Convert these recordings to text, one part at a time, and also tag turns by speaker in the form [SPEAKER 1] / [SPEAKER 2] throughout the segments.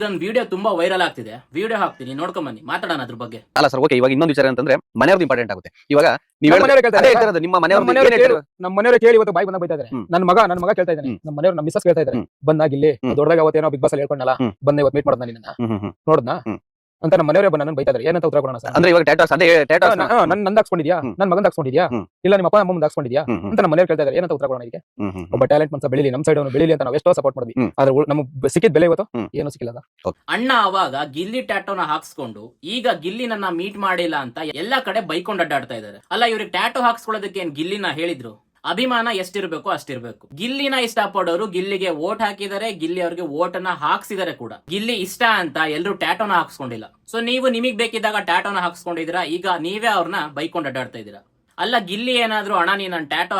[SPEAKER 1] ಇದೊಂದು ವಿಡಿಯೋ ತುಂಬಾ ವೈರಲ್ ಆಗ್ತಿದೆ. ವಿಡಿಯೋ ಹಾಕ್ತೀನಿ, ನೋಡ್ಕೊಂಡ್ ಬನ್ನಿ, ಮಾತಾಡೋಣ ಅದ್ರ ಬಗ್ಗೆ.
[SPEAKER 2] ಅಲ್ಲ ಸರ್, ಓಕೆ. ಇವಾಗ ಇನ್ನೊಂದು ವಿಚಾರ ಅಂತಂದ್ರೆ ಮನೆಯವ್ರದ್ದು ಇಂಪಾರ್ಟೆಂಟ್ ಆಗುತ್ತೆ. ಇವಾಗ ನೀವು
[SPEAKER 3] ನಮ್ಮ ಮನೆಯವ್ರು ಕೇಳ್ತಾ ಇದ್ದಾರೆ.
[SPEAKER 2] ನಿಮ್ಮ ಮನೆಯವ್ರು
[SPEAKER 3] ಕೇಳಿ ಇವತ್ತು ಬಾಯಿ ಬಂದಾಗ ಬೈತಾ ಇದ್ದಾರೆ. ನನ್ನ ಮಗ ಕೇಳ್ತಾ ಇದ್ದಾನೆ, ನಮ್ಮ ಮನೆಯವ್ರು ನಮ್ಮ ಮಿಸಸ್ ಕೇಳ್ತಾ ಇದ್ದಾರೆ, ಬಂದಾಗ ಇಲ್ಲಿ ದೊಡ್ಡದಾಗ ಅವತ್ತೇನೋ ಬಿಗ್ ಬಾಸ್ ಅಲ್ಲಿ ಹೇಳ್ಕೊಂಡಲ್ಲ, ಬಂದ ಇವತ್ತು ಮೀಟ್ ಮಾಡೋದು ನಿನ್ನ ನೋಡ್ದಾ ಅಂತ ನಮ್ಮ ಮನೆಯವರೇ ಬಂದು ನನ್ನ ಬೈತಾ ಇದ್ದಾರೆ. ಏನಂತ ಉತ್ತರ ಕೊಡೋಣ ಸರ್?
[SPEAKER 2] ಅಂದ್ರೆ ಇವಾಗ ಟ್ಯಾಟೋ
[SPEAKER 3] ನಂದು ಹಾಕ್ಸ್ಕೊಂಡಿದ್ಯಾ, ನನ್ನ ಮಗಂದು ಹಾಕ್ಸ್ಕೊಂಡಿದ್ಯಾ, ಇಲ್ಲ ನಿಮ್ಮ ಅಪ್ಪ ಅಮ್ಮ ಹಾಕ್ಸ್ಕೊಂಡಿದ್ಯಾ ಅಂತ ನಮ್ಮ ಮನೆಯವ್ರು ಕೇಳ್ತಾ ಇದ್ದಾರೆ. ಏನಂತ ಉತ್ತರ ಕೊಡೋಣ ಇದಕ್ಕೆ? ಒಬ್ಬ ಟ್ಯಾಲೆಂಟ್ ಮನ್ಸ ಬೆಳಿಲಿ, ನಮ್ಮ ಸೈಡ್ ಅವನು ಬೆಳಿಲಿ ಅಂತ ನಾವು ಎಷ್ಟೋ ಸಪೋರ್ಟ್ ಮಾಡಿದ್ವಿ. ಆದ್ರೆ ನಮ್ಗೆ ಸಿಕ್ಕಿದ ಬೆಲೆ ಇವತ್ತು ಏನು ಸಿಕ್ಕಿಲ್ಲ.
[SPEAKER 1] ಅಣ್ಣ ಅವಾಗ ಗಿಲ್ಲಿ ಟ್ಯಾಟೋನ ಹಾಕ್ಸ್ಕೊಂಡು ಈಗ ಗಿಲ್ಲಿ ನನ್ನ ಮೀಟ್ ಮಾಡಿಲ್ಲ ಅಂತ ಎಲ್ಲಾ ಕಡೆ ಬೈಕೊಂಡು ಅಡ್ಡಾಡ್ತಾ ಇದ್ದಾರೆ. ಅಲ್ಲ, ಇವ್ರಿಗೆ ಟ್ಯಾಟೋ ಹಾಕ್ಸ್ಕೊಳ್ಳೋದಕ್ಕೆ ಏನ್ ಗಿಲ್ಲಿನ ಹೇಳಿದ್ರು? ಅಭಿಮಾನ ಎಷ್ಟಿರ್ಬೇಕು ಅಷ್ಟಿರ್ಬೇಕು. ಗಿಲ್ಲಿನ ಇಷ್ಟಪಡೋರು ಗಿಲ್ಲಿಗೆ ವೋಟ್ ಹಾಕಿದ್ದಾರೆ, ಗಿಲ್ಲಿ ಅವ್ರಿಗೆ ವೋಟನ್ನ ಹಾಕ್ಸಿದ್ದಾರೆ ಕೂಡ. ಗಿಲ್ಲಿ ಇಷ್ಟ ಅಂತ ಎಲ್ಲರೂ ಟ್ಯಾಟೋನ ಹಾಕ್ಸ್ಕೊಂಡಿಲ್ಲ. ಸೊ ನೀವು ನಿಮಗ್ ಬೇಕಿದ್ದಾಗ ಟ್ಯಾಟೋನ ಹಾಕ್ಸ್ಕೊಂಡಿದ್ದೀರಾ, ಈಗ ನೀವೇ ಅವ್ರನ್ನ ಬೈಕೊಂಡು ಅಡ್ಡಾಡ್ತಾ ಇದ್ದೀರಾ. ಅಲ್ಲ, ಗಿಲ್ಲಿ ಏನಾದ್ರು ಅಣ್ಣ ನೀನ್ ಟ್ಯಾಟೋ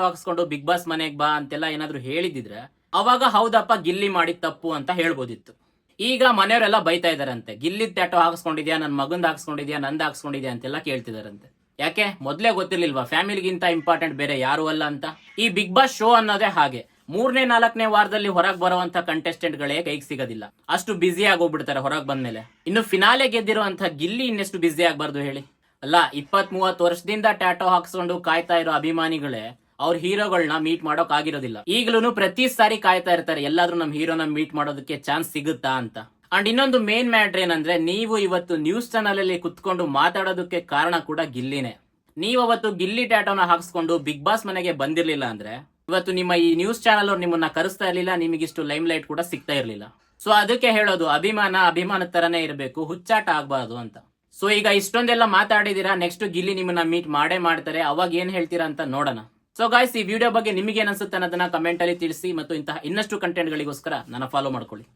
[SPEAKER 1] ಹಾಕ್ಸ್ಕೊಂಡು ಬಿಗ್ ಬಾಸ್ ಮನೆಗ್ ಬಾ ಅಂತೆಲ್ಲ ಏನಾದ್ರು ಹೇಳಿದಿದ್ರೆ ಅವಾಗ ಹೌದಪ್ಪ ಗಿಲ್ಲಿ ಮಾಡಿದ ತಪ್ಪು ಅಂತ ಹೇಳ್ಬೋದಿತ್ತು. ಈಗ ಮನೆಯವರೆಲ್ಲ ಬೈತಾ ಇದಾರಂತೆ, ಗಿಲ್ಲಿ ಟ್ಯಾಟೋ ಹಾಕ್ಸ್ಕೊಂಡಿದ್ಯಾ, ನನ್ ಮಗಂದ್ ಹಾಕ್ಸ್ಕೊಂಡಿದ್ಯಾ, ನಂದ್ ಹಾಕ್ಸ್ಕೊಂಡಿದ್ಯಾ ಅಂತೆಲ್ಲ ಕೇಳ್ತಿದಾರಂತೆ. ಯಾಕೆ? ಮೊದ್ಲೇ ಗೊತ್ತಿರ್ಲಿಲ್ವಾ ಫ್ಯಾಮಿಲಿಗಿಂತ ಇಂಪಾರ್ಟೆಂಟ್ ಬೇರೆ ಯಾರು ಅಲ್ಲ ಅಂತ? ಈ ಬಿಗ್ ಬಾಸ್ ಶೋ ಅನ್ನೋದೇ ಹಾಗೆ. 3ನೇ 4ನೇ ವಾರದಲ್ಲಿ ಹೊರಗೆ ಬರುವಂತ ಕಂಟೆಸ್ಟೆಂಟ್ ಗಳೇ ಕೈಗೆ ಸಿಗೋದಿಲ್ಲ. ಅಷ್ಟು ಬ್ಯುಸಿ ಆಗೋಗ್ಬಿಡ್ತಾರೆ ಹೊರಗೆ ಬಂದ್ಮೇಲೆ. ಇನ್ನು ಫಿನಾಲೆ ಗೆದ್ದಿರುವಂತ ಗಿಲ್ಲಿ ಇನ್ನೆಷ್ಟು ಬ್ಯುಸಿ ಆಗ್ಬಾರ್ದು ಹೇಳಿ? ಅಲ್ಲ, 20-30 ವರ್ಷದಿಂದ ಟ್ಯಾಟೋ ಹಾಕ್ಸ್ಕೊಂಡು ಕಾಯ್ತಾ ಇರೋ ಅಭಿಮಾನಿಗಳೇ ಅವ್ರ ಹೀರೋಗಳನ್ನ ಮೀಟ್ ಮಾಡೋಕ್ ಆಗಿರೋದಿಲ್ಲ. ಈಗಲೂ ಪ್ರತಿ ಸಾರಿ ಕಾಯ್ತಾ ಇರ್ತಾರೆ, ಎಲ್ಲಾದ್ರೂ ನಮ್ ಹೀರೋನ ಮೀಟ್ ಮಾಡೋದಕ್ಕೆ ಚಾನ್ಸ್ ಸಿಗುತ್ತಾ ಅಂತ. ಅಂಡ್ ಇನ್ನೊಂದು ಮೇನ್ ಮ್ಯಾಟ್ರ್ ಏನಂದ್ರೆ, ನೀವು ಇವತ್ತು ನ್ಯೂಸ್ ಚಾನಲ್ ಅಲ್ಲಿ ಕುತ್ಕೊಂಡು ಮಾತಾಡೋದಕ್ಕೆ ಕಾರಣ ಕೂಡ ಗಿಲ್ಲಿನೇ. ನೀವು ಅವತ್ತು ಗಿಲ್ಲಿ ಟ್ಯಾಟೋನ ಹಾಕ್ಸ್ಕೊಂಡು ಬಿಗ್ ಬಾಸ್ ಮನೆಗೆ ಬಂದಿರ್ಲಿಲ್ಲ ಅಂದ್ರೆ ಇವತ್ತು ನಿಮ್ಮ ಈ ನ್ಯೂಸ್ ಚಾನಲ್ ಅವ್ರು ನಿಮ್ಮನ್ನ ಕರೆಸ್ತಾ ಇರ್ಲಿಲ್ಲ, ನಿಮಗಿಷ್ಟು ಲೈಮ್ ಲೈಟ್ ಕೂಡ ಸಿಗ್ತಾ ಇರ್ಲಿಲ್ಲ. ಸೊ ಅದಕ್ಕೆ ಹೇಳೋದು, ಅಭಿಮಾನ ತರನೇ ಇರಬೇಕು, ಹುಚ್ಚಾಟ ಆಗ್ಬಾರ್ದು ಅಂತ. ಸೊ ಈಗ ಇಷ್ಟೊಂದೆಲ್ಲ ಮಾತಾಡಿದೀರಾ, ನೆಕ್ಸ್ಟ್ ಗಿಲ್ಲಿ ನಿಮ್ಮನ್ನ ಮೀಟ್ ಮಾಡೇ ಮಾಡ್ತಾರೆ, ಅವಾಗ ಏನ್ ಹೇಳ್ತೀರಾ ಅಂತ ನೋಡೋಣ. ಸೊ ಗಾಯ್ಸ್, ಈ ವಿಡಿಯೋ ಬಗ್ಗೆ ನಿಮಗೆ ಏನ್ ಅನ್ಸುತ್ತೆ ಅನ್ನೋದನ್ನ ಕಮೆಂಟ್ ಅಲ್ಲಿ ತಿಳಿಸಿ, ಮತ್ತು ಇಂತಹ ಇನ್ನಷ್ಟು ಕಂಟೆಂಟ್ ಗಳಿಗೋಸ್ಕರ ನನ್ನ ಫಾಲೋ ಮಾಡ್ಕೊಳ್ಳಿ.